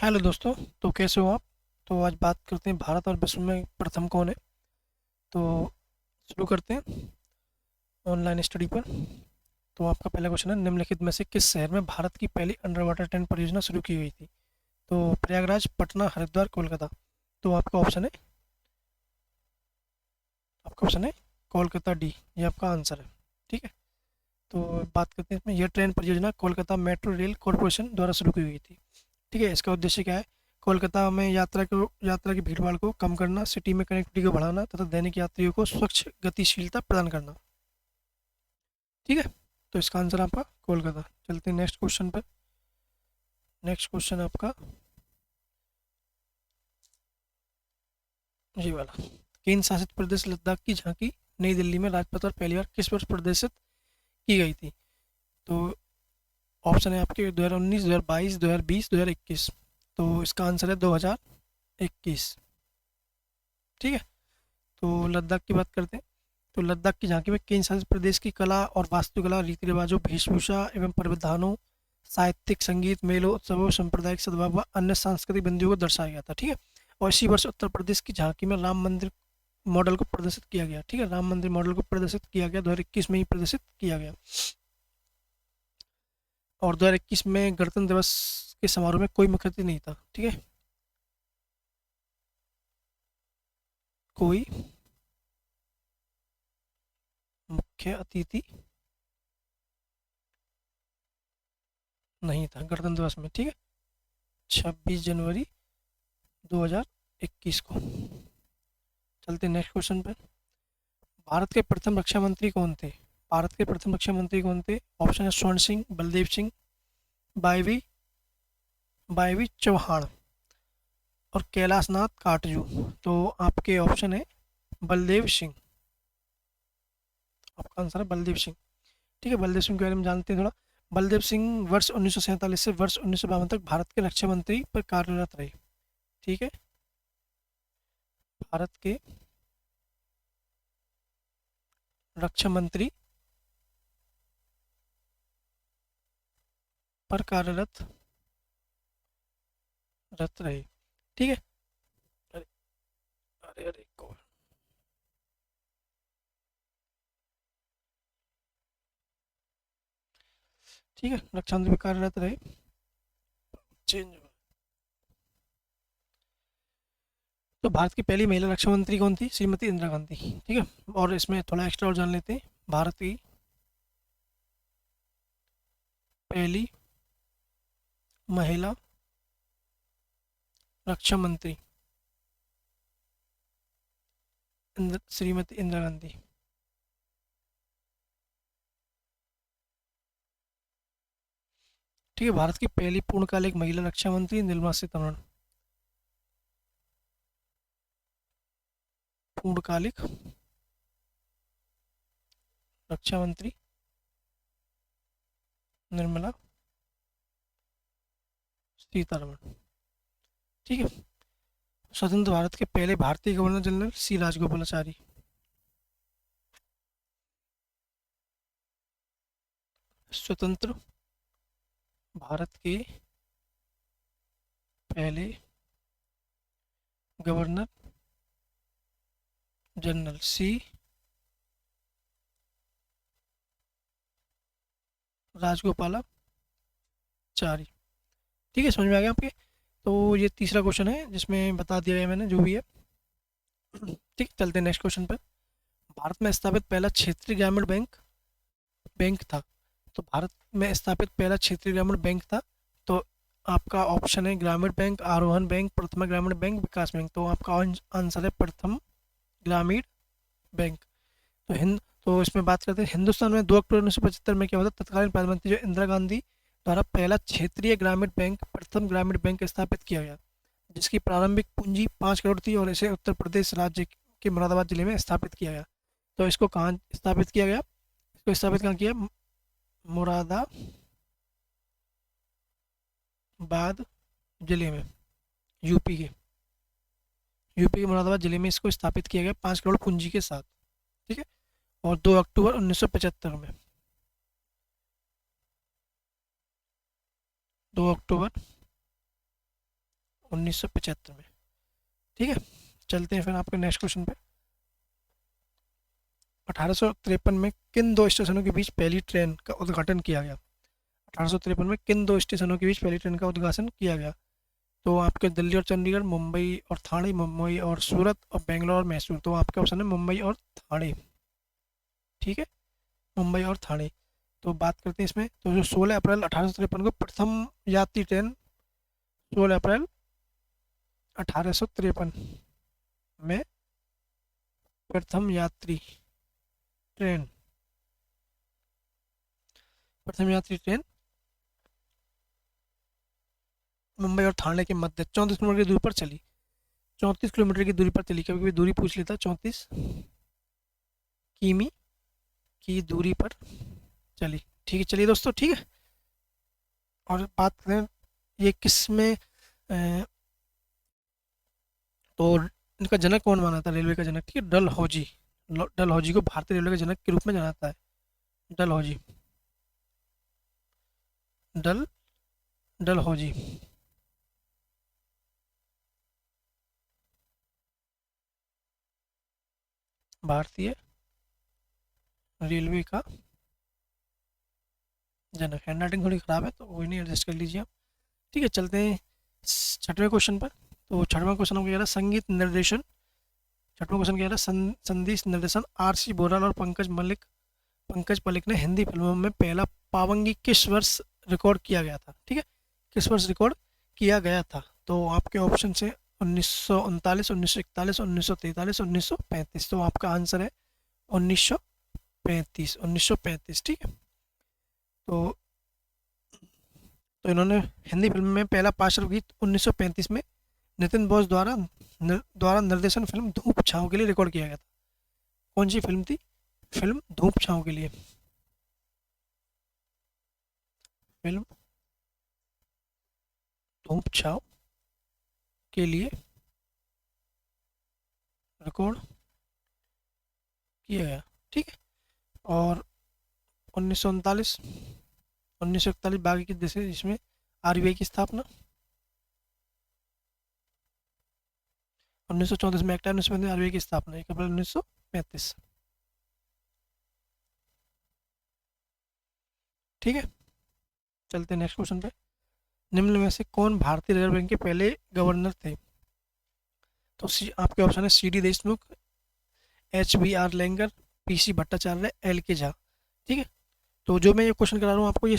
Hello दोस्तों। तो कैसे हो आप? तो आज बात करते हैं भारत और विश्व में प्रथम कौन है। तो शुरू करते हैं ऑनलाइन स्टडी पर। तो आपका पहला क्वेश्चन है, निम्नलिखित में से किस शहर में भारत की पहली अंडर वाटर टैंक परियोजना शुरू की गई थी? तो प्रयागराज, पटना, हरिद्वार, कोलकाता। तो आपका ऑप्शन है कोलकाता डी। ये आपका आंसर है। ठीक है। तो बात करते हैं इसमें, यह ट्रेन परियोजना कोलकाता मेट्रो रेल कॉरपोरेशन द्वारा शुरू की गई थी। ठीक है। इसका उद्देश्य क्या है? कोलकाता में यात्रा की भीड़भाड़ को कम करना, सिटी में कनेक्टिविटी को बढ़ाना तथा दैनिक यात्रियों को स्वच्छ गतिशीलता प्रदान करना। ठीक है। तो इसका आंसर आपका कोलकाता। चलते हैं नेक्स्ट क्वेश्चन पर। नेक्स्ट क्वेश्चन आपका ये वाला, केंद्र शासित प्रदेश लद्दाख की झांकी नई दिल्ली में राजपथ पर पहली बार किस वर्ष प्रदर्शित की गई थी? तो ऑप्शन है आपके 2019, 2022, 2020, 2021। तो इसका आंसर है 2021। ठीक है। तो लद्दाख की बात करते हैं। तो लद्दाख की झांकी में केंद्र शासित प्रदेश की कला और वास्तुकला, रीति रिवाजों, वेशभूषा एवं परिधानों, साहित्यिक, संगीत, मेलों, उत्सवों, सांप्रदायिक सद्भाव व अन्य सांस्कृतिक बिंदुओं को दर्शाया गया था। ठीक है। और इसी वर्ष उत्तर प्रदेश की झांकी में राम मंदिर मॉडल को प्रदर्शित किया गया। ठीक है। राम मंदिर मॉडल को प्रदर्शित किया गया, 2021 में ही प्रदर्शित किया गया। और 2021 में गणतंत्र दिवस के समारोह में कोई मुख्य अतिथि नहीं था। ठीक है। कोई मुख्य अतिथि नहीं था गणतंत्र दिवस में। ठीक है। 26 जनवरी 2021 को। चलते नेक्स्ट क्वेश्चन पे। भारत के प्रथम रक्षा मंत्री कौन थे? भारत के प्रथम रक्षा मंत्री कौन थे? ऑप्शन है स्वर्ण सिंह, बलदेव सिंह, बाईवी बाईवी चौहान और कैलाश नाथ काटजू। तो आपके ऑप्शन है बलदेव सिंह। आपका आंसर है बलदेव सिंह। ठीक है। बलदेव सिंह के बारे में जानते हैं थोड़ा। बलदेव सिंह वर्ष 1947 से वर्ष 1952 तक भारत के रक्षा मंत्री पर कार्यरत रहे। ठीक है। भारत के रक्षा मंत्री पर कार्यरत रहे। ठीक है। अरे अरे अरे ठीक है, रक्षा मंत्री पर कार्यरत रहे। चेंज। तो भारत की पहली महिला रक्षा मंत्री कौन थी? श्रीमती इंदिरा गांधी। ठीक है। और इसमें थोड़ा एक्स्ट्रा और जान लेते हैं। भारत की पहली महिला रक्षा मंत्री श्रीमती इंदिरा गांधी। ठीक है। भारत की पहली पूर्णकालिक महिला रक्षा मंत्री निर्मला सीतारमण। पूर्णकालिक रक्षा मंत्री निर्मला सीतारमण। ठीक है। स्वतंत्र भारत के पहले भारतीय गवर्नर जनरल सी राजगोपालाचारी। स्वतंत्र भारत के पहले गवर्नर जनरल सी राजगोपालाचारी। ठीक है, समझ में आ गया आपके? तो ये तीसरा क्वेश्चन है जिसमें बता दिया है मैंने जो भी है। ठीक, चलते हैं नेक्स्ट क्वेश्चन पर। भारत में स्थापित पहला क्षेत्रीय ग्रामीण बैंक बैंक था। तो भारत में स्थापित पहला क्षेत्रीय ग्रामीण बैंक था। तो आपका ऑप्शन है ग्रामीण बैंक, आरोहण बैंक, प्रथमा ग्रामीण बैंक, विकास बैंक। तो आपका आंसर है प्रथम ग्रामीण बैंक। तो तो इसमें बात करते हैं, हिंदुस्तान में 2 अक्टूबर 1975 में क्या होता है? तत्कालीन प्रधानमंत्री जो इंदिरा गांधी द्वारा पहला क्षेत्रीय ग्रामीण बैंक, प्रथम ग्रामीण बैंक स्थापित किया गया, जिसकी प्रारंभिक पूंजी 5 करोड़ थी और इसे उत्तर प्रदेश राज्य के मुरादाबाद जिले में स्थापित किया गया। तो इसको कहाँ स्थापित किया गया? इसको स्थापित कहाँ किया? मुरादाबाद जिले में, यूपी के मुरादाबाद जिले में इसको स्थापित किया गया 5 करोड़ पूंजी के साथ। ठीक है। और 2 अक्टूबर 1975 में, 2 अक्टूबर 1975 में। ठीक है, चलते हैं फिर आपके नेक्स्ट क्वेश्चन पे। 1853 में किन दो स्टेशनों के बीच पहली ट्रेन का उद्घाटन किया गया? 1853 में किन दो स्टेशनों के बीच पहली ट्रेन का उद्घाटन किया गया? तो आपके दिल्ली और चंडीगढ़, मुंबई और ठाणे, मुंबई और सूरत और बेंगलोर और मैसूर। तो आपका ऑप्शन है मुंबई और ठाणे। ठीक है, मुंबई और ठाणे। तो बात करते हैं इसमें, तो जो 16 अप्रैल 1853 को प्रथम यात्री ट्रेन, 16 अप्रैल 1853 में प्रथम यात्री ट्रेन, प्रथम यात्री ट्रेन मुंबई और ठाणे के मध्य 34 किलोमीटर की दूरी पर चली। 34 किलोमीटर की दूरी पर चली, कभी कभी दूरी पूछ लेता। 34 किमी की दूरी पर चली। ठीक है, चलिए दोस्तों, ठीक है। और बात करें ये किस में तो इनका जनक कौन माना था, रेलवे का जनक? ठीक है, डलहौजी। डलहौजी को भारतीय रेलवे के जनक के रूप में जाना जाता है। डलहौजी, डलहौजी भारतीय रेलवे का जनक। हैंड राइटिंग थोड़ी खराब है तो कोई नहीं, एडजस्ट कर लीजिए आप। ठीक है, चलते हैं 6वें क्वेश्चन पर। तो 6वां क्वेश्चन हमको कह रहा है संगीत निर्देशन। 6वां क्वेश्चन कह रहा है संदेश निर्देशन आर.सी. बोराल और पंकज मलिक ने हिंदी फिल्मों में पहला पावंगी किस वर्ष रिकॉर्ड किया गया था? ठीक है, किस वर्ष रिकॉर्ड किया गया था? तो आपके ऑप्शन से 1939, 1941, 1943, 1935। तो आपका आंसर है 1935, 1935। ठीक है, तो इन्होंने हिंदी फिल्म में पहला पार्श्व गीत 1935 में नितिन बोस द्वारा निर्देशन फिल्म धूप छाँव के लिए रिकॉर्ड किया गया था। कौन सी फिल्म थी? फिल्म धूप छाँव के लिए, फिल्म धूप छाँव के लिए रिकॉर्ड किया गया। ठीक है, और 1939, 1941 बागी की देश, जिसमें आरबीआई की स्थापना। 1934 में एक्ट 1935 आरबीआई की स्थापना 1 अप्रैल 1935। ठीक है, चलते हैं नेक्स्ट क्वेश्चन पे। निम्न में से कौन भारतीय रिजर्व बैंक के पहले गवर्नर थे? तो आपके ऑप्शन है C D. Deshmukh, H B R. Lengar, P C. Bhattacharya, L K. Jha. ठीक है, तो जो मैं ये क्वेश्चन करा रहा हूँ आपको, ये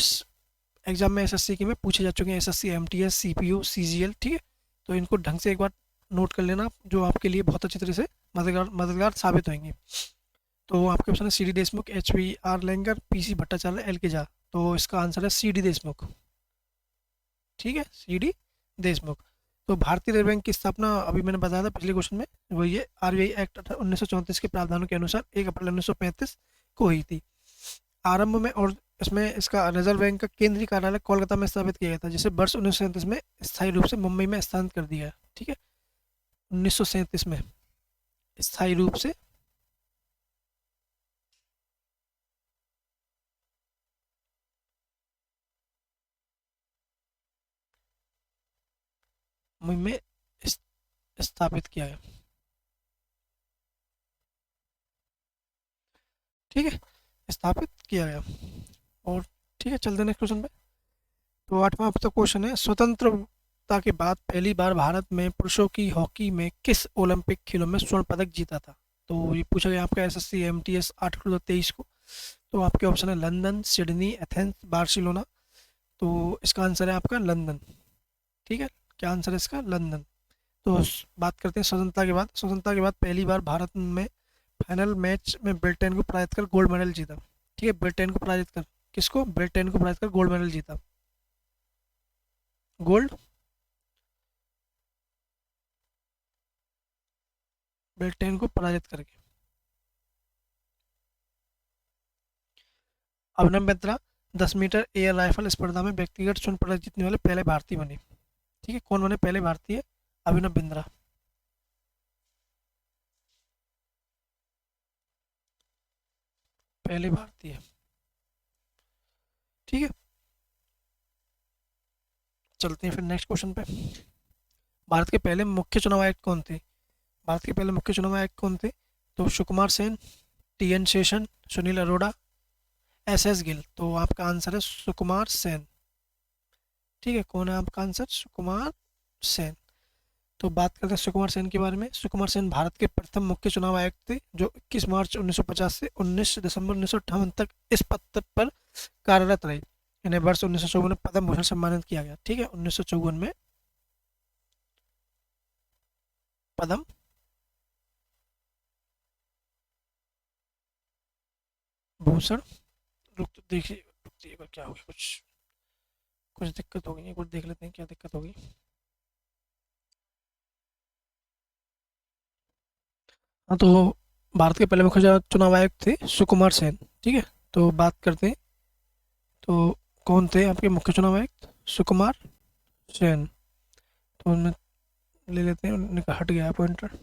एग्जाम में एसएससी के में पूछे जा चुके हैं, एसएससी, एमटीएस, सीपीयू, सीजीएल। ठीक है, तो इनको ढंग से एक बार नोट कर लेना, जो आपके लिए बहुत अच्छी तरह से मददगार साबित होंगे। तो आपके ऑप्शन है C D. Deshmukh, H B R. Lengar, P C. Bhattacharya, L K. Jha. तो इसका आंसर है सी.डी. देशमुख। ठीक है, सी.डी. देशमुख। तो भारतीय रिजर्व बैंक की स्थापना अभी मैंने बताया था पिछले क्वेश्चन में, वो ये आरबीआई एक्ट 1934 के प्रावधानों के अनुसार 1 अप्रैल 1935 को हुई थी आरंभ में। और इसमें इसका रिजर्व बैंक का केंद्रीय कार्यालय कोलकाता में स्थापित किया गया था, जिसे वर्ष 1937 में स्थायी रूप से मुंबई में स्थानांतरित कर दिया। ठीक है, 1937 में स्थायी रूप से मुंबई में स्थापित किया गया। ठीक है, स्थापित किया गया। और ठीक है, चलते नेक्स्ट क्वेश्चन पे। तो 8वां आपका क्वेश्चन है स्वतंत्रता के बाद पहली बार भारत में पुरुषों की हॉकी में किस ओलंपिक खेलों में स्वर्ण पदक जीता था? तो ये पूछा गया आपका एसएससी एमटीएस 8 अक्टूबर 2023 को। तो आपके ऑप्शन है लंदन, सिडनी, एथेंस, बार्सिलोना। तो इसका आंसर है आपका लंदन। ठीक है, क्या आंसर है इसका? लंदन। तो बात करते हैं स्वतंत्रता के बाद पहली बार भारत में फाइनल मैच में ब्रिटेन को पराजित कर गोल्ड मेडल जीता। ठीक है, ब्रिटेन को पराजित कर, किसको? ब्रिटेन को पराजित कर गोल्ड मेडल जीता, गोल्ड, ब्रिटेन को पराजित करके। Abhinav Bindra 10 metre air rifle स्पर्धा में व्यक्तिगत स्वर्ण पदक जीतने वाले पहले भारतीय बने। ठीक है, कौन बने पहले भारतीय? अभिनव बिंद्रा। पहले भारतीय। ठीक है, चलते हैं फिर नेक्स्ट क्वेश्चन पे। भारत के पहले मुख्य चुनाव आयुक्त कौन थे? भारत के पहले मुख्य चुनाव आयुक्त कौन थे? तो Sukumar Sen, T N Seshan, Sunil Arora, S Gill. तो आपका आंसर है सुकुमार सेन। ठीक है, कौन है आपका आंसर? सुकुमार सेन। तो बात करते हैं सुकुमार सेन के बारे में। सुकुमार सेन भारत के प्रथम मुख्य चुनाव आयुक्त थे जो 21 मार्च 1950 से 19 दिसंबर 1958 तक इस पद पर कार्यरत रहे। इन्हें वर्ष 1954 में पद्म भूषण सम्मानित किया गया। ठीक है, 1954 में पद्म भूषण। रुक तो देखिए, रुकिए, एक बार क्या हो गया, कुछ कुछ दिक्कत हो गई है, कुछ देख लेते हैं क्या दिक्कत होगी। हाँ, तो भारत के पहले मुख्य चुनाव आयुक्त थे सुकुमार सेन। ठीक है, तो बात करते हैं, तो कौन थे आपके मुख्य चुनाव आयुक्त? सुकुमार सेन। तो उनमें ले लेते हैं, उनका हट गया पॉइंटर।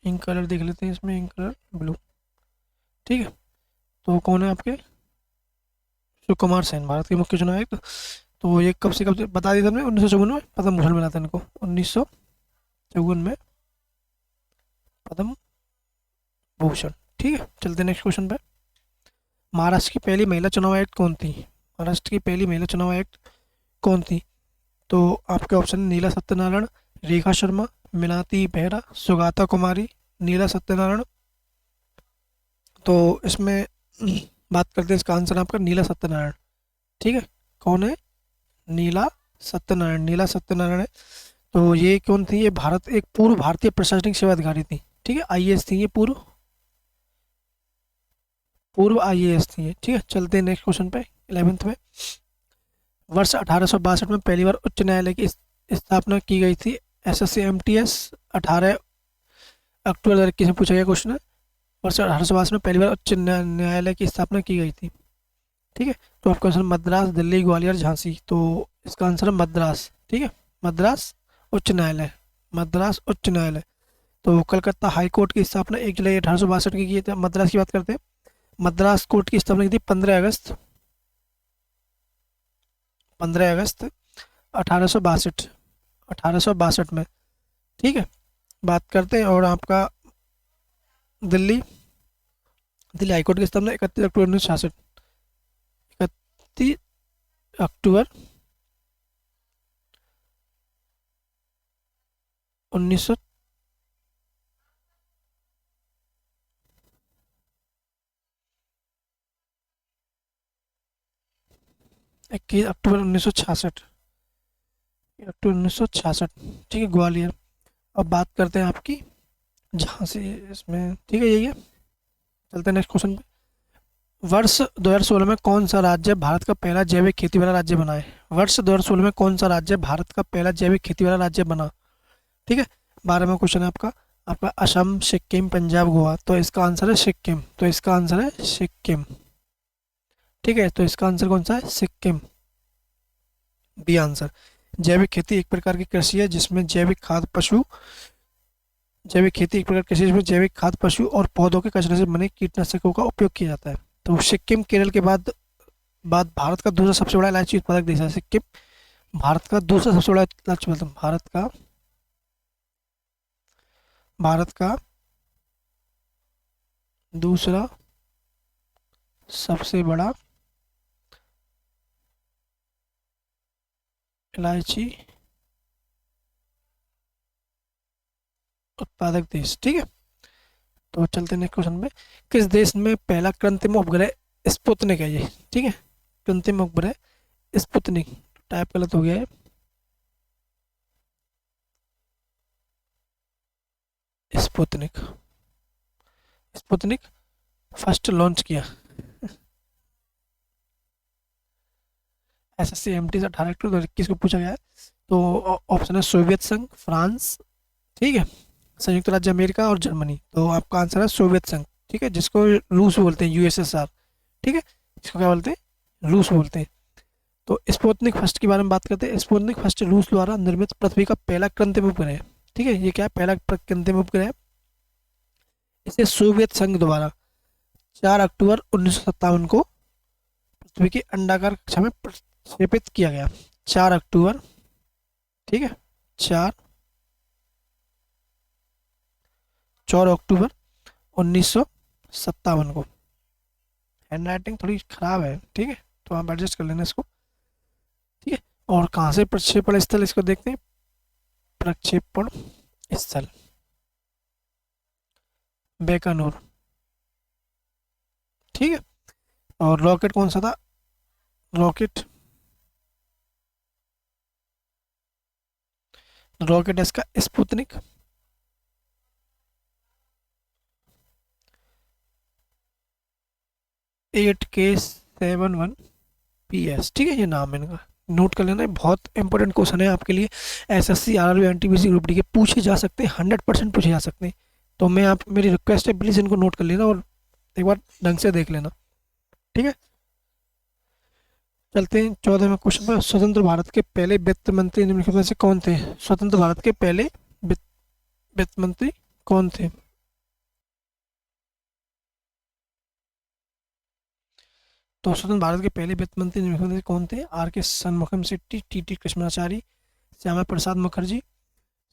इंक कलर देख लेते हैं, इसमें इंक कलर ब्लू। ठीक है, तो कौन है आपके? सुकुमार सेन भारत के मुख्य चुनाव आयुक्त। तो ये कब से बता दिया था हमने, 1954 में पद्म भूषण मिला था इनको, 1954 में पद्म भूषण। ठीक है, चलते नेक्स्ट क्वेश्चन पे। महाराष्ट्र की पहली महिला चुनाव आयुक्त कौन थी? महाराष्ट्र की पहली महिला चुनाव आयुक्त कौन थी? तो आपके ऑप्शन नीला सत्यनारायण, रेखा शर्मा, मिनाती बेहरा, सुगाता कुमारी, नीला सत्यनारायण। तो इसमें बात करते हैं, इसका आंसर आपका नीला सत्यनारायण। ठीक है, कौन है? नीला सत्यनारायण। नीला सत्यनारायण है। तो ये कौन थी? ये भारत एक पूर्व भारतीय प्रशासनिक सेवा अधिकारी थी। ठीक है, आईएएस थी ये, पूर्व पूर्व आईएएस थी ये। ठीक है, चलते हैं नेक्स्ट क्वेश्चन पे, 11th में। वर्ष 1862 में पहली बार उच्च न्यायालय की स्थापना की गई थी। SSC-MTS 18 अक्टूबर 2021 में पूछा गया क्वेश्चन है। वर्ष 1862 में पहली बार उच्च न्यायालय की स्थापना की गई थी। ठीक है, तो आपका आंसर मद्रास, दिल्ली, ग्वालियर, झांसी। तो इसका आंसर है मद्रास। ठीक है, मद्रास उच्च न्यायालय। मद्रास उच्च न्यायालय। तो कलकत्ता हाई कोर्ट की स्थापना 1 जुलाई 1862 की थी। मद्रास की बात करते हैं। मद्रास कोर्ट की स्थापना की थी 15 अगस्त 1862। 1862 में। ठीक है, बात करते हैं, और आपका दिल्ली, दिल्ली हाईकोर्ट की स्थापना 31 अक्टूबर 1966। 21 अक्टूबर 1966। अक्टूबर 1966। ठीक है, ग्वालियर। अब बात करते हैं आपकी झांसी, इसमें ठीक है, यही है। चलते हैं नेक्स्ट क्वेश्चन पे। वर्ष 2016 में कौन सा राज्य भारत का पहला जैविक खेती वाला राज्य बना है? वर्ष 2016 में कौन सा राज्य भारत का पहला जैविक खेती वाला राज्य बना? ठीक है, 12वां क्वेश्चन है आपका। आपका असम, सिक्किम, पंजाब, गोवा। तो इसका आंसर है सिक्किम। तो इसका आंसर है सिक्किम। ठीक है, तो इसका आंसर कौन सा है? Sikkim, B answer. जैविक खेती एक प्रकार की कृषि है जिसमें जैविक खेती एक प्रकार की कृषि है जिसमें जैविक खाद पशु और पौधों के कचरे से बने कीटनाशकों का उपयोग किया जाता है। तो सिक्किम केरल के बाद बाद भारत का दूसरा सबसे बड़ा इलायची उत्पादक देश है सिक्किम। भारत का दूसरा सबसे बड़ा इलायची, मतलब भारत का दूसरा सबसे बड़ा इलायची उत्पादक देश। ठीक है, तो चलते नेक्स्ट क्वेश्चन पे। किस देश में पहला कृत्रिम उपग्रह स्पुतनिक है ये? ठीक है, कृत्रिम उपग्रह स्पुतनिक, टाइप गलत हो गया है, स्पुतनिक। स्पुतनिक फर्स्ट लॉन्च किया SSC-MT से 18 अक्टूबर 2021 को पूछा गया है। तो ऑप्शन है सोवियत संघ, फ्रांस, ठीक है, संयुक्त राज्य अमेरिका और जर्मनी। तो आपका आंसर है सोवियत संघ। ठीक है, जिसको रूस बोलते हैं, USSR। ठीक है, इसको क्या बोलते हैं? रूस बोलते हैं। तो स्पुतनिक फर्स्ट के बारे में बात करते हैं। स्पुतनिक फर्स्ट रूस द्वारा निर्मित पृथ्वी का पहला कृत्रिम उपग्रह है। ठीक है, ये क्या है? पहला कृत्रिम उपग्रह है। इसे सोवियत संघ द्वारा 4 अक्टूबर 1957 को पृथ्वी की अंडाकार कक्षा में प्रक्षेपित किया गया। 4 अक्टूबर, ठीक है, 4 अक्टूबर 1957 को। हैंड राइटिंग थोड़ी खराब है, ठीक है, तो आप एडजस्ट कर लेना इसको, ठीक है। और कहाँ से प्रक्षेपण स्थल, इसको देखते हैं। प्रक्षेपण स्थल बेकानूर, ठीक है। और रॉकेट कौन सा था? रॉकेट रॉकेट इसका स्पुतनिक। 8K71PS, ठीक है, ये नाम है इनका, नोट कर लेना। बहुत इंपॉर्टेंट क्वेश्चन है आपके लिए। SSC, RRB, NTPC group D के पूछे जा सकते हैं, 100% पूछे जा सकते हैं। तो मैं आप मेरी रिक्वेस्ट है, प्लीज़ इनको नोट कर लेना और एक बार ढंग से देख लेना, ठीक है। चलते हैं 14वें क्वेश्चन पर। स्वतंत्र भारत के पहले वित्त मंत्री निम्नलिखित में से कौन थे? स्वतंत्र भारत के पहले वित्त वित्त मंत्री कौन थे? तो स्वतंत्र भारत के पहले वित्त मंत्री निम्नलिखित में से कौन थे? आर के शनमुखम शेट्टी, टी कृष्णाचारी, श्यामा प्रसाद मुखर्जी,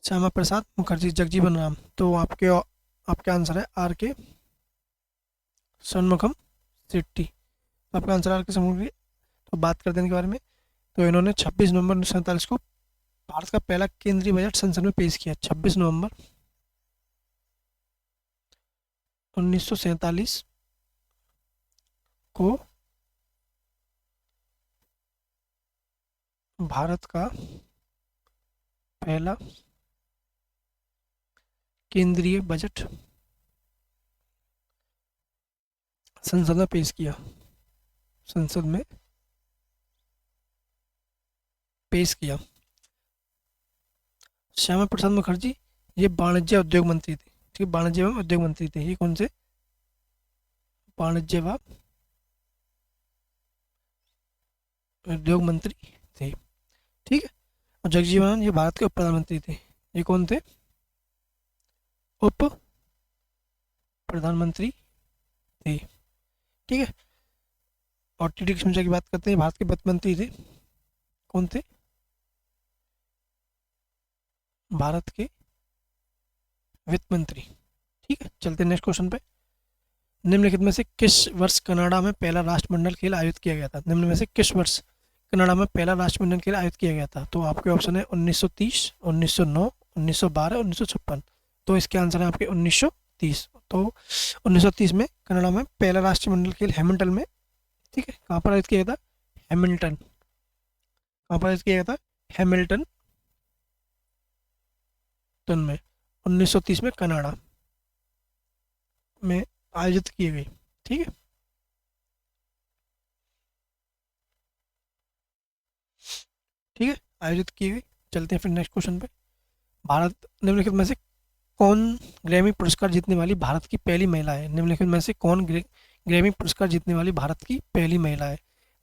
श्यामा प्रसाद मुखर्जी, जगजीवन राम। तो आपके आंसर है आर के शनमुखम शेट्टी। तो आपका आंसर आर के शनमुखम। तो बात करते हैं इनके बारे में। तो इन्होंने 26 नवंबर 1947 को भारत का पहला केंद्रीय बजट संसद में पेश किया। 26 नवंबर 1947 को भारत का पहला केंद्रीय बजट संसद में पेश किया। संसद में पेश किया। श्यामा प्रसाद मुखर्जी ये वाणिज्य उद्योग मंत्री थे, ठीक है, वाणिज्य एवं उद्योग मंत्री थे। ये कौन से? वाणिज्य व उद्योग मंत्री थे, ठीक है। और जगजीवन ये भारत के उप प्रधानमंत्री थे। ये कौन थे? उप प्रधानमंत्री थे, ठीक है। और टी कृष्णा की बात करते हैं, भारत के वित्त मंत्री थे। कौन थे? भारत के वित्त मंत्री, ठीक है। चलते हैं नेक्स्ट क्वेश्चन पे। निम्नलिखित में से किस वर्ष कनाडा में पहला राष्ट्रमंडल खेल आयोजित किया गया था? निम्न में से किस वर्ष कनाडा में पहला राष्ट्रमंडल खेल आयोजित किया गया था? तो आपके ऑप्शन है 1930, 1909, 1912, 1956। तो इसके आंसर है आपके 1930। तो 1930 में कनाडा में पहला राष्ट्रमंडल खेल हैमिल्टन में, ठीक है, कहाँ पर आयोजित किया गया था? हैमिल्टन। कहाँ पर आयोजित किया गया था? हैमिल्टन में 1930 में कनाडा में आयोजित की गई, ठीक है। ठीक है, आयोजित की गई। चलते हैं फिर नेक्स्ट क्वेश्चन पे। भारत निम्नलिखित में से कौन ग्रैमी पुरस्कार जीतने वाली भारत की पहली महिला है? निम्नलिखित में से कौन ग्रैमी पुरस्कार जीतने वाली भारत की पहली महिला है?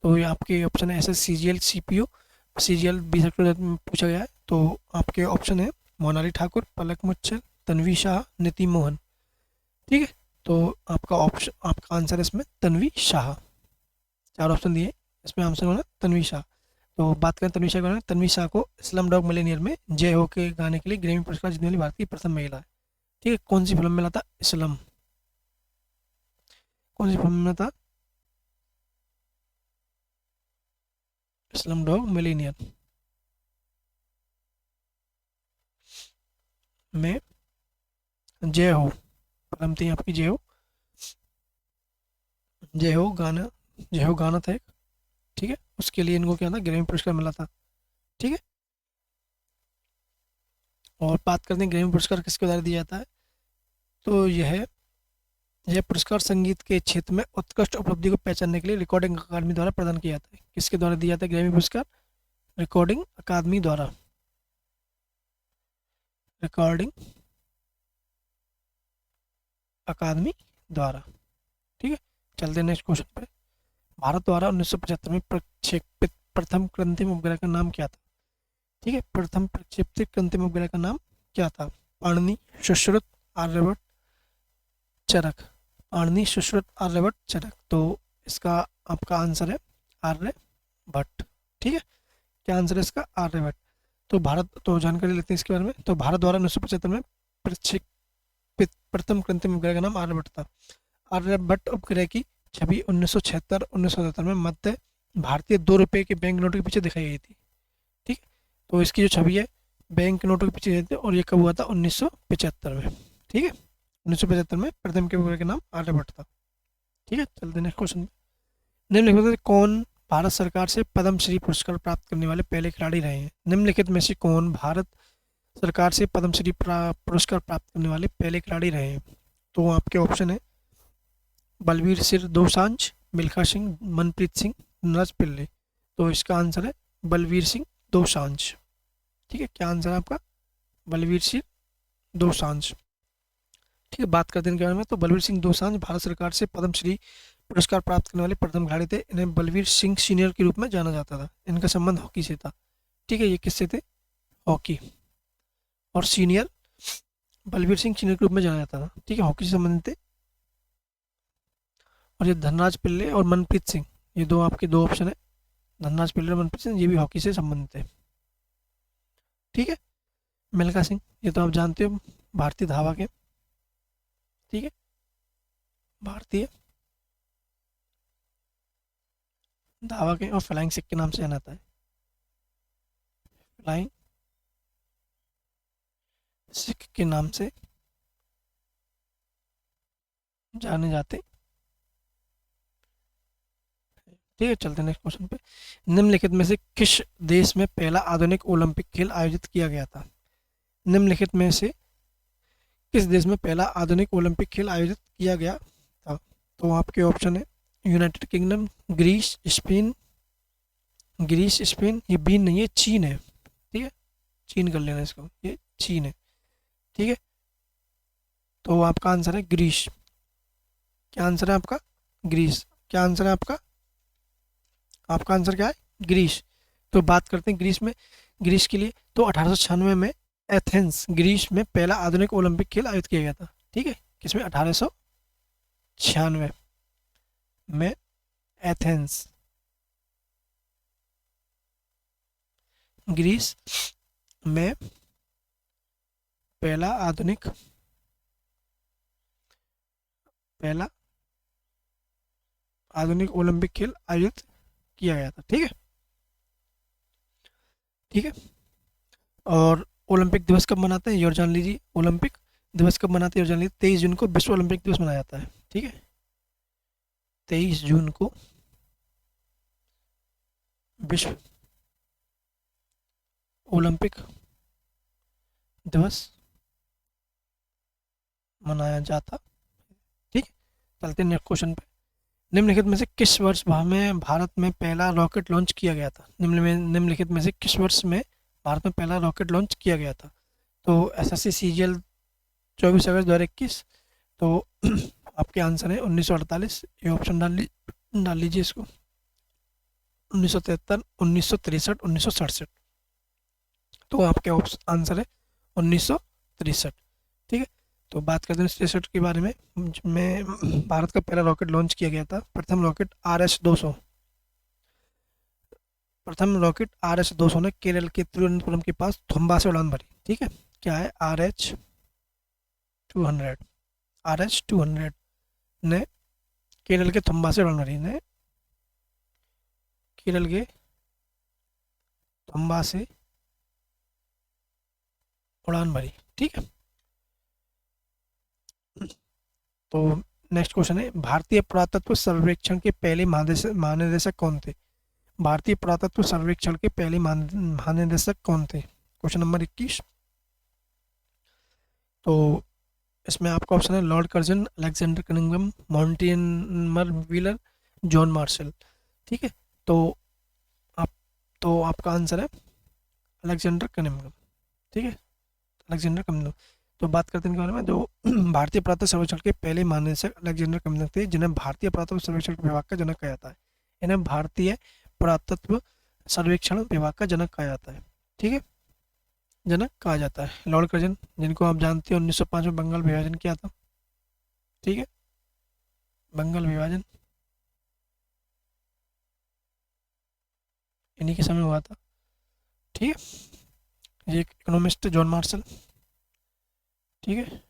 तो ये आपके ऑप्शन है, S C G L, C P O, C G L 20 में पूछा गया है। तो आपके ऑप्शन है मोनाली ठाकुर, पलक मुच्छल, तन्वी शाह, नीति मोहन, ठीक है। तो आपका आंसर है इसमें तन्वी शाह। 4 ऑप्शन दिए, इसमें आंसर होना तन्वी शाह। तो बात करें तन्वी शाह के बारे में, तन्वी शाह को स्लम डॉग मिलियनेयर में जय हो के गाने के लिए ग्रैमी पुरस्कार जीतने वाली भारत की प्रथम महिला है, ठीक है। कौन सी फिल्म में मिला था? स्लम। कौन सी फिल्म में था? स्लम डॉग मिलियनेयर में जय हो फिल्म थी आपकी, जय हो, जय हो गाना, जय हो गाना था एक, ठीक है। उसके लिए इनको क्या था? ग्रैमी पुरस्कार मिला था, ठीक है। और बात करते हैं ग्रैमी पुरस्कार किसके द्वारा दिया जाता है। तो यह पुरस्कार संगीत के क्षेत्र में उत्कृष्ट उपलब्धि को पहचानने के लिए रिकॉर्डिंग अकादमी द्वारा प्रदान किया जाता है। किसके द्वारा दिया जाता है ग्रैमी पुरस्कार? रिकॉर्डिंग अकादमी द्वारा। रिकॉर्डिंग अकादमी द्वारा, ठीक है। चलते हैं नेक्स्ट क्वेश्चन पे। भारत द्वारा 1975 में प्रक्षेपित प्रथम कृत्रिम उपग्रह का नाम क्या था? ठीक है, प्रथम प्रक्षेपित कृत्रिम उपग्रह का नाम क्या था? पाणिनि, सुश्रुत, आर्यभट्ट, चरक, पाणिनि सुश्रुत आर्यभट्ट चरक। तो इसका आपका आंसर है आर्यभट्ट। ठीक है, क्या आंसर है इसका? आर्यभट्ट। तो भारत, तो जानकारी लेते हैं इसके बारे में। तो भारत द्वारा 1975 में प्रक्षेपित प्रथम कृत्रिम उपग्रह का नाम आर्यभट्ट था। आर्यभट्ट उपग्रह की छवि 1976-1977 में मध्य भारतीय 2 रुपये के बैंक नोट के पीछे दिखाई गई थी। ठीक है, तो इसकी जो छवि है बैंक नोटों के पीछे दिखाई थी, और ये कब हुआ था? 1975 में। ठीक है, 1975 में प्रथम के उपग्रह का नाम आर्यभट्ट था। ठीक है, चलते नेक्स्ट क्वेश्चन पे। निम्नलिखित में से कौन भारत सरकार से पद्मश्री पुरस्कार प्राप्त करने वाले पहले खिलाड़ी रहे हैं? निम्नलिखित में से कौन भारत सरकार से पद्मश्री पुरस्कार प्राप्त करने वाले पहले खिलाड़ी रहे हैं? तो आपके ऑप्शन है बलवीर सिंह दोसांझ, मिल्खा सिंह, मनप्रीत सिंह, नज पिल्ले। तो इसका आंसर है बलवीर सिंह दोसांझ। ठीक है, क्या आंसर है आपका? बलवीर सिंह दोसांझ। ठीक है, बात करते हैं इनके बारे में। तो बलवीर सिंह दोसांझ भारत सरकार से पद्मश्री पुरस्कार प्राप्त करने वाले प्रथम खिलाड़ी थे। इन्हें बलवीर सिंह सीनियर के रूप में जाना जाता था। इनका संबंध हॉकी से था। ठीक है, ये किससे थे? हॉकी। और सीनियर बलवीर सिंह सीनियर के रूप में जाना जाता था। ठीक है, हॉकी से संबंधित थे। और ये धनराज पिल्ले और मनप्रीत सिंह, ये दो आपके दो ऑप्शन है, धनराज पिल्ले और मनप्रीत सिंह, ये भी हॉकी से संबंधित है। ठीक है, मिल्खा सिंह, ये तो आप जानते हो, भारतीय धावा के। ठीक है, भारतीय धावा के और फ्लाइंग सिख के नाम से जाना जाता है। फ्लाइंग सिख के नाम से जाने जाते। ठीक है, चलते हैं नेक्स्ट क्वेश्चन पे। निम्नलिखित में से किस देश में पहला आधुनिक ओलंपिक खेल आयोजित किया गया था? निम्नलिखित में से किस देश में पहला आधुनिक ओलंपिक खेल आयोजित किया गया था? तो आपके ऑप्शन है United Kingdom, Greece, Spain. Greece, Spain, ये बीन नहीं है, चीन है। ठीक है, चीन कर लेना इसको, ये चीन है। ठीक है, तो आपका आंसर है ग्रीस। क्या आंसर है आपका? ग्रीस। क्या आंसर है आपका? आपका आंसर क्या है? ग्रीस। तो बात करते हैं ग्रीस में, ग्रीस के लिए। तो 1896 में एथेंस, ग्रीस में पहला आधुनिक ओलंपिक खेल आयोजित किया गया था। ठीक है, किसमें? 1896 में एथेंस, ग्रीस में पहला आधुनिक ओलंपिक खेल आयोजित किया गया था। ठीक है, ठीक है। और ओलंपिक दिवस कब मनाते हैं ये और जान लीजिए। ओलंपिक दिवस कब मनाते हैं और जान लीजिए। 23 जून को विश्व ओलंपिक दिवस मनाया जाता है। ठीक है, 23 जून को विश्व ओलंपिक दिवस मनाया जाता। ठीक, चलते हैं नेक्स्ट क्वेश्चन पे। निम्नलिखित में से किस वर्ष में भारत में पहला रॉकेट लॉन्च किया गया था? निम्नलिखित में से किस वर्ष में भारत में पहला रॉकेट लॉन्च किया गया था? तो एसएससी सीजीएल 24 अगस्त 2021। तो आपके आंसर है 1948। ये ऑप्शन डाल लीजिए इसको। 1973, 1963, 1967। तो आपके आंसर है 1963। ठीक है, तो बात करते हैं 63 के बारे में। भारत का पहला रॉकेट लॉन्च किया गया था। प्रथम रॉकेट RS-200 ने केरल के तिरुवनंतपुरम के पास थुम्बा से उड़ान भरी। ठीक है, क्या है? RS-200 ने केरल के थुम्बा से उड़ान भरी। ने केरल के थुम्बा से उड़ान भरी। ठीक है, तो नेक्स्ट क्वेश्चन है, भारतीय पुरातत्व सर्वेक्षण के पहले महानिदेशक कौन थे? भारतीय पुरातत्व सर्वेक्षण के पहले महानिदेशक कौन थे? Question number 21। तो इसमें आपका ऑप्शन है Lord Curzon, Alexander Cunningham, Mortimer Wheeler, John Marshall. ठीक है, तो आपका आंसर है अलेक्जेंडर कनिंघम। ठीक है, अलेक्जेंडर कनिंघम। तो बात करते हैं इनके बारे में। जो भारतीय पुरातत्व सर्वेक्षण के पहले महानिदेशक अलेक्जेंडर कनिंघम थे, जिन्हें भारतीय पुरातत्व सर्वेक्षण विभाग का जनक कहा जाता है। इन्हें भारतीय पुरातत्व सर्वेक्षण विभाग का जनक कहा जाता है। ठीक है, जनक कहा जाता है। लॉर्ड कर्जन, जिनको आप जानते हैं 1905 में बंगाल विभाजन किया था। ठीक है, बंगाल विभाजन इन्हीं के समय हुआ था। ठीक है, ये इकोनॉमिस्ट जॉन मार्शल। ठीक है,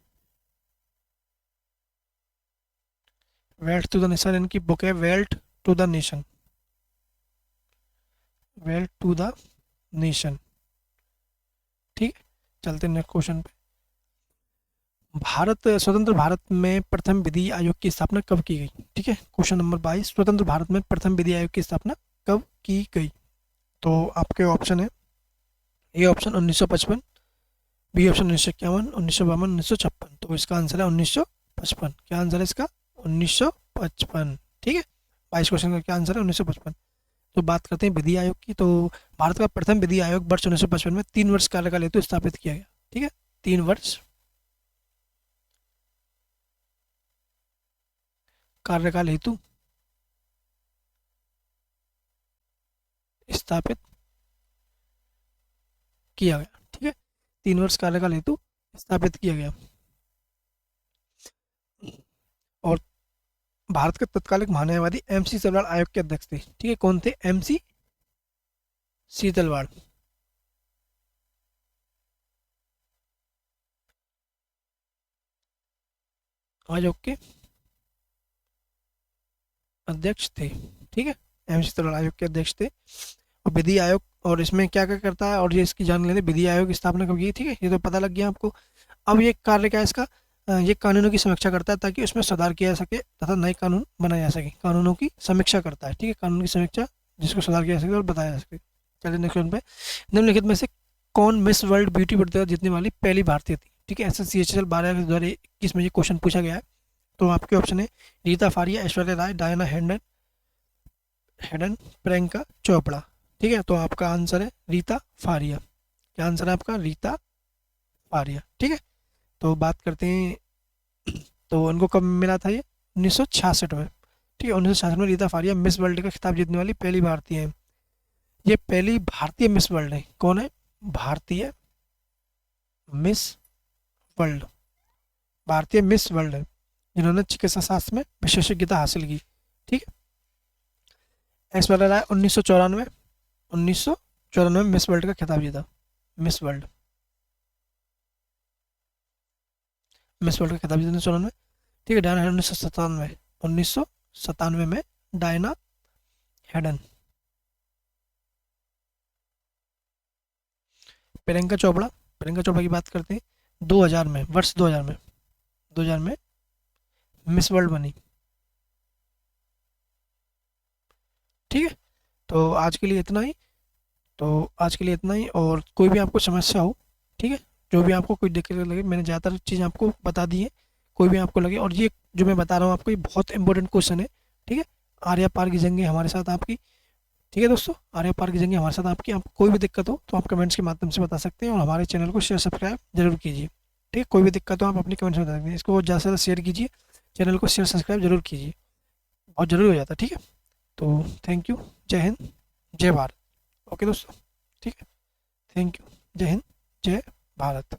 वेल्थ टू द नेशन, इनकी बुक है wealth to the nation, wealth to the nation. ठीक है, चलते हैं नेक्स्ट क्वेश्चन पे। स्वतंत्र भारत में प्रथम विधि आयोग की स्थापना कब की गई? ठीक है, क्वेश्चन नंबर 22, स्वतंत्र भारत में प्रथम विधि आयोग की स्थापना कब की गई? तो आपके ऑप्शन है, ए ऑप्शन 1955, बी ऑप्शन 1951, 1952, 1956। तो इसका आंसर है 1955। क्या आंसर है इसका? 1955। ठीक है, 22 क्वेश्चन का क्या आंसर है? 1955। तो बात करते हैं विधि आयोग की। तो भारत का प्रथम विधि आयोग वर्ष 1955 में 3 वर्ष कार्यकाल हेतु स्थापित किया गया। ठीक है, 3 वर्ष कार्यकाल हेतु स्थापित किया गया। ठीक है, 3 वर्ष कार्यकाल हेतु स्थापित किया गया। और भारत के तत्कालीन महान्यायवादी MC तलवाड़ आयोग के अध्यक्ष थे। ठीक है, कौन थे? MC तलवाड़। आयोग के अध्यक्ष थे। ठीक है, MC तलवाड़ आयोग के अध्यक्ष थे। और विधि आयोग, और इसमें क्या क्या करता है और ये इसकी जान लेते, विधि आयोग की स्थापना कब की? ठीक है, ये तो पता लग गया आपको। अब ये कार्य क्या है इसका? ये कानूनों की समीक्षा करता है ताकि उसमें सुधार किया जा सके तथा नए कानून बनाए जा सके। कानूनों की समीक्षा करता है। ठीक है, कानून की समीक्षा जिसको सुधार किया जा सके और बताया जा सके। चलिए नेक्स्ट क्वेश्चन पे। निम्नलिखित में से कौन मिस वर्ल्ड ब्यूटी प्रतियोगिता जीतने वाली पहली भारतीय थी? ठीक है, SSCHL 12 के 2021 में ये क्वेश्चन पूछा गया है। तो आपके ऑप्शन है Reita Faria, Aishwarya Rai, Diana Hayden Hayden Priyanka Chopra. ठीक है, तो आपका आंसर है रीता फारिया। क्या आंसर है आपका? रीता फारिया। ठीक है, तो बात करते हैं, तो उनको कब मिला था ये? 1966 में। ठीक है, 1966 में रीता फारिया मिस वर्ल्ड का खिताब जीतने वाली पहली भारतीय है। ये पहली भारतीय मिस वर्ल्ड है। कौन है? भारतीय मिस वर्ल्ड, भारतीय मिस वर्ल्ड है जिन्होंने चिकित्सा शास्त्र में विशेषज्ञता हासिल की। ठीक है, ऐश्वर्या राय 1994 में मिस वर्ल्ड का खिताब जीता। मिस वर्ल्ड का खिताब जीता 1994। ठीक है, डायना हेडन 1997 में डायना हेडन। प्रियंका चोपड़ा की बात करते हैं। 2000 में, वर्ष 2000 में मिस वर्ल्ड बनी। ठीक है, तो आज के लिए इतना ही। और कोई भी आपको समस्या हो, ठीक है, जो भी आपको कोई दिक्कत लगे, मैंने ज़्यादातर चीज़ आपको बता दी है। कोई भी आपको लगे, और ये जो मैं बता रहा हूँ आपको, ये बहुत इंपॉर्टेंट क्वेश्चन है। ठीक है, आर्या पार की जंग हमारे साथ आपकी। ठीक है दोस्तों, आर्या पार की जंग हमारे साथ आपकी। आपको कोई भी दिक्कत हो तो आप कमेंट्स के माध्यम से बता सकते हैं, और हमारे चैनल को शेयर सब्सक्राइब जरूर कीजिए। ठीक है, कोई भी दिक्कत हो आप अपनी कमेंट्स में बता सकते हैं। इसको ज़्यादा से ज़्यादा शेयर कीजिए, चैनल को शेयर सब्सक्राइब जरूर कीजिए, बहुत जरूरी हो जाता है। ठीक है, तो थैंक यू, जय हिंद, जय भारत। ओके दोस्तों, ठीक है, थैंक यू, जय हिंद, जय भारत।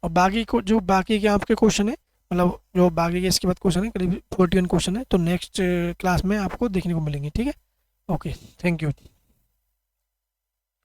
और बाकी को जो बाकी के आपके क्वेश्चन है, मतलब जो बाकी के इसके बाद क्वेश्चन है, करीब 41 क्वेश्चन है, तो नेक्स्ट क्लास में आपको देखने को मिलेंगे। ठीक है, ओके, थैंक यू।